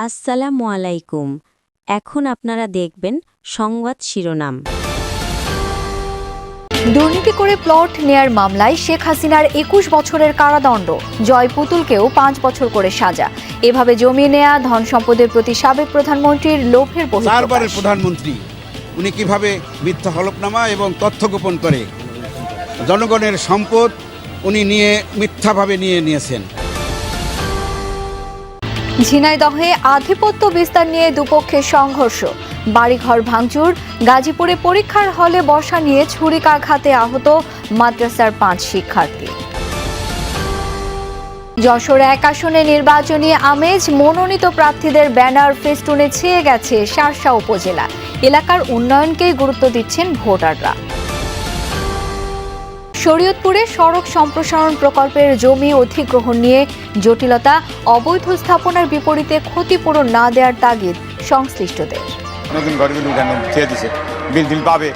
আসসালামু আলাইকুম। এখন আপনারা দেখবেন সংবাদ শিরোনাম। দুর্নীতি করে প্লট নেয়ার মামলায় শেখ হাসিনার ২১ বছরের কারাদণ্ড, জয় পুতুলকেও ৫ বছর করে সাজা। এভাবে জমি নেয়া, ধন সম্পদের প্রতি সাবেক প্রধানমন্ত্রীর লোভের বহিঃপ্রকাশ। চারবারের প্রধানমন্ত্রী উনি কিভাবে মিথ্যা হলফনামা এবং তথ্য গোপন করে জনগণের সম্পদ উনি মিথ্যাভাবে নিয়েছেন। ঝিনাইদহে আধিপত্য বিস্তার নিয়ে দুপক্ষের সংঘর্ষ, বাড়িঘর ভাঙচুর। গাজীপুরে পরীক্ষার হলে বসা নিয়ে ছুরিকাঘাতে আহত মাদ্রাসার ৫ শিক্ষার্থী। যশোর ১ আসনে নির্বাচনী আমেজ, মনোনীত প্রার্থীদের ব্যানার ফেস্টুনে ছেয়ে গেছে শার্শা উপজেলা। এলাকার উন্নয়নকেই গুরুত্ব দিচ্ছেন ভোটাররা। শরীয়তপুরে সড়ক সম্প্রসারণ প্রকল্পের জমি অধিগ্রহণ নিয়ে জটিলতা, অবৈধ স্থাপনার বিপরীতে ক্ষতিপূরণ না দেওয়ার তাগিদ সংশ্লিষ্টদের। নতুন ঘরগুলো বিল পাবে,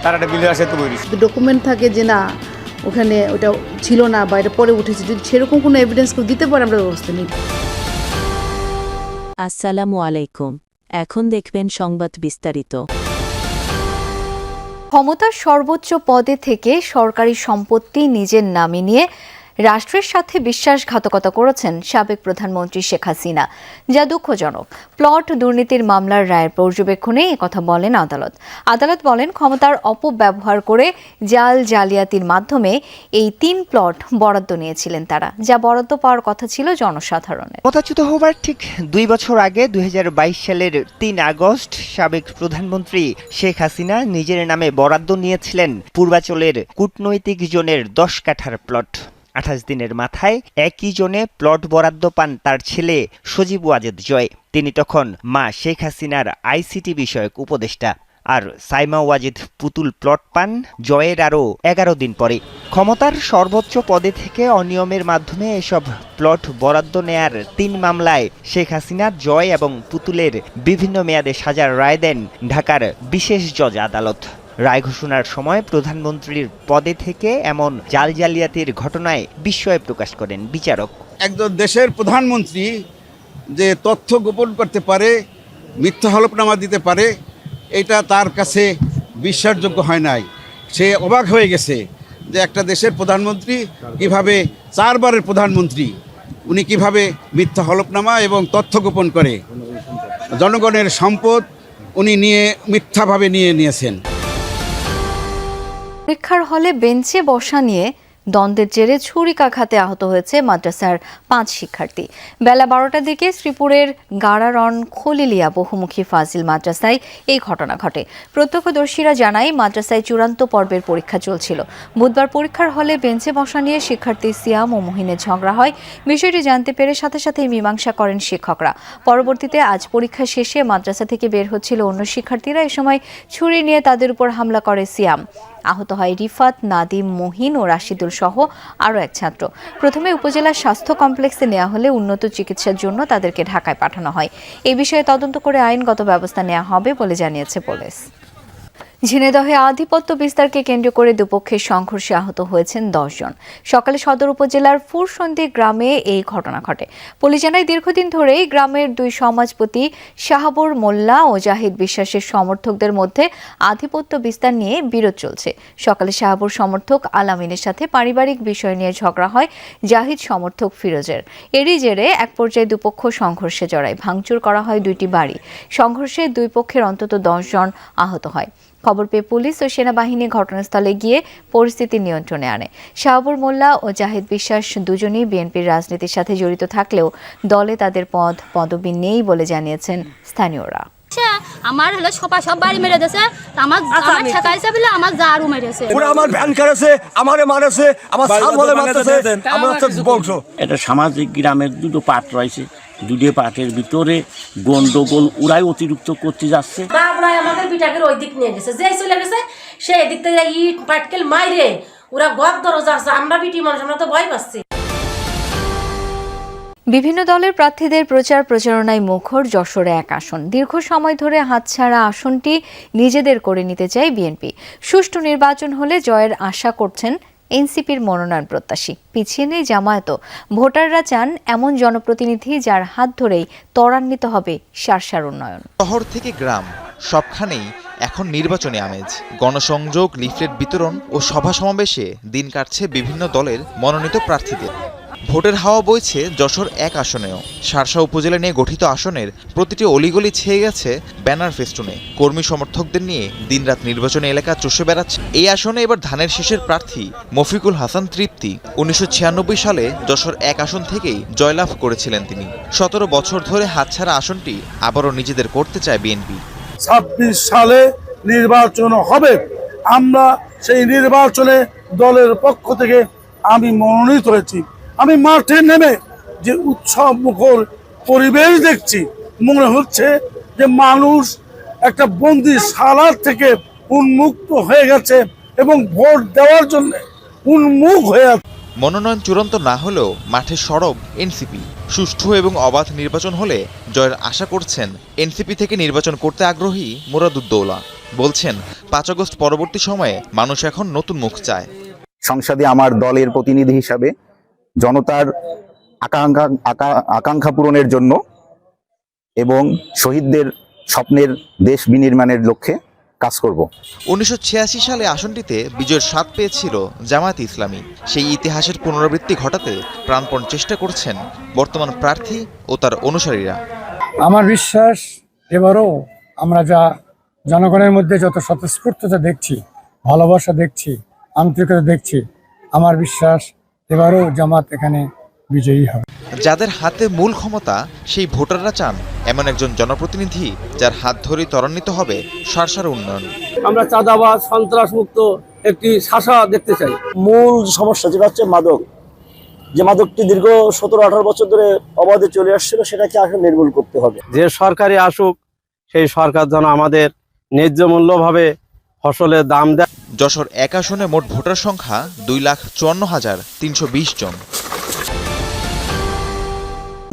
তার একটা বিল আসে তো ডকুমেন্ট থাকে যে না ওখানে ওটা ছিল না বা এটা পরে উঠেছে, যদি সেরকম কোনো এভিডেন্স দিতে পারে আমরা ব্যবস্থা নিই। আসসালামু আলাইকুম। এখন দেখবেন সংবাদ বিস্তারিত। ক্ষমতার সর্বোচ্চ পদে থেকে সরকারি সম্পত্তি নিজের নামে নিয়ে রাষ্ট্রের সাথে বিশ্বাসঘাতকতা করেছেন সাবেক প্রধানমন্ত্রী শেখ হাসিনা, যা দুঃখজনক। প্লট দুর্নীতির মামলার রায়ের পর্যবেক্ষণে একথা বলেন আদালত। আদালত বলেন, ক্ষমতার অপব্যবহার করে জালিয়াতির মাধ্যমে এই ৩ প্লট বরাদ্দ নিয়েছিলেন তারা, যা বরাদ্দ পাওয়ার কথা ছিল জনসাধারণের। ক্ষমতাচ্যুত হবার ঠিক ২ বছর আগে ২০২২ সালের ৩ আগস্ট সাবেক প্রধানমন্ত্রী শেখ হাসিনা নিজের নামে বরাদ্দ নিয়েছিলেন পূর্বাঞ্চলের কূটনৈতিক জোনের ১০ কাঠার প্লট। ২৮ দিনের মাথায় একই জোনে প্লট বরাদ্দ পান তার ছেলে সজীব ওয়াজেদ জয়। তিনি তখন মা শেখ হাসিনার আইসিটি বিষয়ক উপদেষ্টা। আর সাইমা ওয়াজেদ পুতুল প্লট পান জয়ের আরও ১১ দিন পরে। ক্ষমতার সর্বোচ্চ পদে থেকে অনিয়মের মাধ্যমে এসব প্লট বরাদ্দ নেয়ার ৩ মামলায় শেখ হাসিনা, জয় এবং পুতুলের বিভিন্ন মেয়াদে সাজার রায় দেন ঢাকার বিশেষ জজ আদালত। রায় ঘোষণার সময় প্রধানমন্ত্রীর পদে থেকে এমন জালিয়াতির ঘটনায় বিস্ময় প্রকাশ করেন বিচারক। একজন দেশের প্রধানমন্ত্রী যে তথ্য গোপন করতে পারে, মিথ্যা হলফনামা দিতে পারে, এটা তার কাছে বিশ্বাসযোগ্য হয় নাই। সে অবাক হয়ে গেছে যে একটা দেশের প্রধানমন্ত্রী কিভাবে, চারবারের প্রধানমন্ত্রী উনি কিভাবে মিথ্যা হলফনামা এবং তথ্য গোপন করে জনগণের সম্পদ উনি মিথ্যাভাবে নিয়েছেন। পরীক্ষার হলে বেঞ্চে বসা নিয়ে দ্বন্দ্বের জেরে ছুরিকাঘাতে আহত হয়েছে মাদ্রাসার ৫ শিক্ষার্থী। বেলা ১২টার দিকে শ্রীপুরের গাড়ারন খলিলিয়া বহুমুখী ফাজিল মাদ্রাসায় এই ঘটনা ঘটে। প্রত্যক্ষদর্শীরা জানায়, মাদ্রাসায় চূড়ান্ত পর্বের পরীক্ষা চলছিল। বুধবার পরীক্ষার হলে বেঞ্চে বসা নিয়ে শিক্ষার্থী সিয়াম ও মুহিনের ঝগড়া হয়। বিষয়টি জানতে পেরে সাথে সাথেই মীমাংসা করেন শিক্ষকরা। পরবর্তীতে আজ পরীক্ষা শেষে মাদ্রাসা থেকে বের হচ্ছিল অন্য শিক্ষার্থীরা। এ সময় ছুরি নিয়ে তাদের উপর হামলা করে সিয়াম। আহত হয় রিফাত, নাদিম, মহিন ও রাশিদুল সহ আরও এক ছাত্র। প্রথমে উপজেলা স্বাস্থ্য কমপ্লেক্সে নেওয়া হলে উন্নত চিকিৎসার জন্য তাদেরকে ঢাকায় পাঠানো হয়। এই বিষয়ে তদন্ত করে আইনগত ব্যবস্থা নেওয়া হবে বলে জানিয়েছে পুলিশ। ঝিনাইদহে আধিপত্য বিস্তারকে কেন্দ্র করে দুপক্ষের সংঘর্ষে আহত হয়েছেন ১০ জন। সকালে সদর উপজেলার ফুরসন্দি গ্রামে এই ঘটনা ঘটে। পুলিশ জানায়, দীর্ঘদিন ধরেই গ্রামের ২ সমাজপতি শাহাবুর মোল্লা ও জাহিদ বিশ্বাসের সমর্থকদের মধ্যে আধিপত্য বিস্তার নিয়ে বিরোধ চলছে। সকালে শাহাবুর সমর্থক আলামিনের সাথে পারিবারিক বিষয় নিয়ে ঝগড়া হয় জাহিদ সমর্থক ফিরোজের। এরই জেরে এক পর্যায়ে দুপক্ষ সংঘর্ষে জড়ায়। ভাঙচুর করা হয় ২টি বাড়ি। সংঘর্ষে ২ পক্ষের অন্তত ১০ জন আহত হয়। খবর পেয়ে পুলিশ ও সেনাবাহিনী ঘটনাস্থলে গিয়ে পরিস্থিতি নিয়ন্ত্রণে আনে। শাহাবুর মোল্লা ও জাহিদ বিশ্বাস দুজনেই বিএনপির রাজনীতির সাথে জড়িত থাকলেও দলে তাদের পদবি নেই বলে জানিয়েছেন স্থানীয়রা। আমার হলো সব বাড়ি মেরে দিয়েছে, আমার ঠেকাইছে বলে আমার জারু মেরেছে, ওরা আমার ভ্যান করেছে, আমারে মারেছে, আমার ছাগলে মারতেছে, আমার বংশ। এটা সামাজিক গ্রামের 2টো পার্ট রয়েছে, 2টো পার্টের ভিতরে গন্ডগোল ওরাই অতিরিক্ত করতে যাচ্ছে। বাবরাই আমাদের বিটাকে ওই দিক নিয়ে গেছে, যে চলে গেছে সে এদিক থেকে ইট পাটকেল মাইরে ওরা গদ দরজা আছে। আমরা বিটি মানুষ, আমরা তো ভয় পাচ্ছি। বিভিন্ন দলের প্রার্থীদের প্রচারণায় মুখর যশোর ১ আসন। দীর্ঘ সময় ধরে হাতছাড়া আসনটি নিজেদের করে নিতে চায় বিএনপি। সুষ্ঠু নির্বাচন হলে জয়ের আশা করছেন এনসিপির মনোনয়ন প্রত্যাশী। পিছিয়ে নেই জামায়াতও। ভোটাররা চান এমন জনপ্রতিনিধি যার হাত ধরেই ত্বরান্বিত হবে শার্শার উন্নয়ন। শহর থেকে গ্রাম সবখানেই এখন নির্বাচনী আমেজ। গণসংযোগ, লিফলেট বিতরণ ও সভা সমাবেশে দিন কাটছে বিভিন্ন দলের মনোনীত প্রার্থীদের। ভোটের হাওয়া বইছে যশোর 1 আসনেও। শার্শা উপজেলা নিয়ে গঠিত আসনের প্রতিটি অলিগলি ছেয়ে গেছে ব্যানার ফেস্টুনে। কর্মী সমর্থকদের নিয়ে দিনরাত নির্বাচনী এলাকা চষে বেড়াচ্ছে। এই আসনে এবার ধানের শীষের প্রার্থী মফিকুল হাসান তৃপ্তি। 1996 সালে যশোর 1 আসন থেকেই জয়লাভ করেছিলেন তিনি। 17 বছর ধরে হাতছাড়া আসনটি আবারও নিজেদের করতে চায় বিএনপি। 26 সালে নির্বাচন হবে, আমরা সেই নির্বাচনে দলের পক্ষ থেকে আমি মনোনীত হয়েছি। আমি মাঠে নেমে যে উৎসব মুখর পরিবেশ দেখছি, মনে হচ্ছে যে মানুষ একটা বন্দিশালার থেকে উন্মুক্ত হয়ে গেছে এবং ভোট দেওয়ার জন্য উন্মুখ হয়ে আছে। মনোনয়ন চূড়ান্ত না হলেও মাঠে সরব এনসিপি। সুষ্ঠু এবং অবাধ নির্বাচন হলে জয়ের আশা করছেন এনসিপি থেকে নির্বাচন করতে আগ্রহী মুরাদুদ্দৌলা। বলছেন 5 আগস্ট পরবর্তী সময়ে মানুষ এখন নতুন মুখ চায়। সংসদে আমার দলের প্রতিনিধি হিসাবে জনতার আকাঙ্ক্ষা পূরণের জন্য এবং শহীদদের স্বপ্নের দেশ বিনির্মাণের লক্ষ্যে কাজ করব। 1986 সালে আসনটিতে বিজয়ের স্বাদ পেয়েছিল জামায়াত ইসলামী। সেই ইতিহাসের পুনরাবৃত্তি ঘটাতে প্রাণপণ চেষ্টা করছেন বর্তমান প্রার্থী ও তার অনুসারীরা। আমার বিশ্বাস এবারও আমরা যা জনগণের মধ্যে যত স্বতঃস্ফূর্ততা দেখছি, ভালোবাসা দেখছি, আন্তরিকতা দেখছি, আমার বিশ্বাস এবারও জামাত এখানে বিজয়ী হবে। যাদের হাতে মূল ক্ষমতা সেই ভোটাররা চান এমন একজন জনপ্রতিনিধি যার হাত ধরেই ত্বরান্বিত হবে শার্শার উন্নয়ন। আমরা চাঁদাবাজ, সন্ত্রাস মুক্ত একটি শাসা দেখতে চাই। মূল সমস্যা যেটা হচ্ছে মাদক, যে মাদকটি দীর্ঘ 17-18 বছর ধরে অবাধে চলে আসছিল, সেটাকে আসলে নির্মূল করতে হবে। যে সরকারি আসুক, সেই সরকার যেন আমাদের ন্যায্য মূল্যভাবে ফসলের দাম দেয়। যশোর 1 আসনে মোট ভোটার সংখ্যা 2,54,320 জন।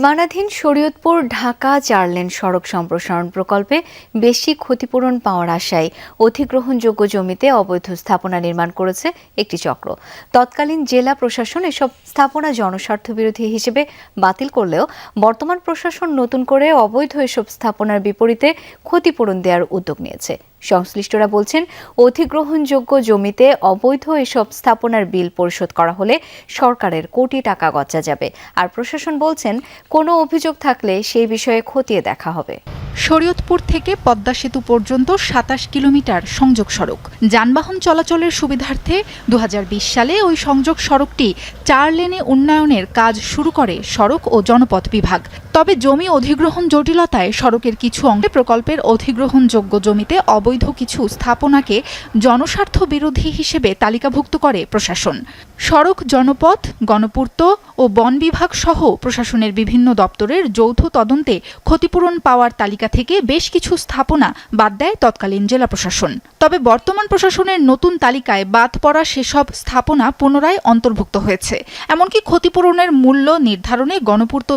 মানাধীন শরীয়তপুর ঢাকা 4 লেন সড়ক সম্প্রসারণ প্রকল্পে বেশি ক্ষতিপূরণ পাওয়ার আশায় অধিগ্রহণযোগ্য জমিতে অবৈধ স্থাপনা নির্মাণ করেছে একটি চক্র। তৎকালীন জেলা প্রশাসন এসব স্থাপনা জনস্বার্থ বিরোধী হিসেবে বাতিল করলেও বর্তমান প্রশাসন নতুন করে অবৈধ এসব স্থাপনার বিপরীতে ক্ষতিপূরণ দেওয়ার উদ্যোগ নিয়েছে। সংশ্লিষ্টরা বলছেন, অধিগ্রহণযোগ্য জমিতে অবৈধ এসব স্থাপনার বিল পরিশোধ করা হলে সরকারের কোটি টাকা গচ্চা যাবে। আর প্রশাসন বলছেন, কোনো অভিযোগ থাকলে সেই বিষয়ে খতিয়ে দেখা হবে। শরীয়তপুর থেকে পদ্মা সেতু পর্যন্ত 27 কিলোমিটার সংযোগ সড়ক। যানবাহন চলাচলের সুবিধার্থে 2020 সালে ওই সংযোগ সড়কটি 4 লেনে উন্নয়নের কাজ শুরু করে সড়ক ও জনপথ বিভাগ। তবে জমি অধিগ্রহণ জটিলতায় সড়কের কিছু অংশে প্রকল্পের অধিগ্রহণযোগ্য জমিতে অবৈধ কিছু স্থাপনাকে জনস্বার্থ বিরোধী হিসেবে তালিকাভুক্ত করে প্রশাসন। সড়ক, জনপথ, গণপূর্ত ও বন বিভাগ সহ প্রশাসনের বিভিন্ন দপ্তরের যৌথ তদন্তে ক্ষতিপূরণ পাওয়ার তালিকা থেকে বেশ কিছু স্থাপনা বাদ দেয় তৎকালীন জেলা প্রশাসন। তবে বর্তমান প্রশাসনের নতুন তালিকায় বাদ পড়া সেসব স্থাপনা পুনরায় অন্তর্ভুক্ত হয়েছে। এমনকি ক্ষতিপূরণের মূল্য নির্ধারণে গণপূর্ত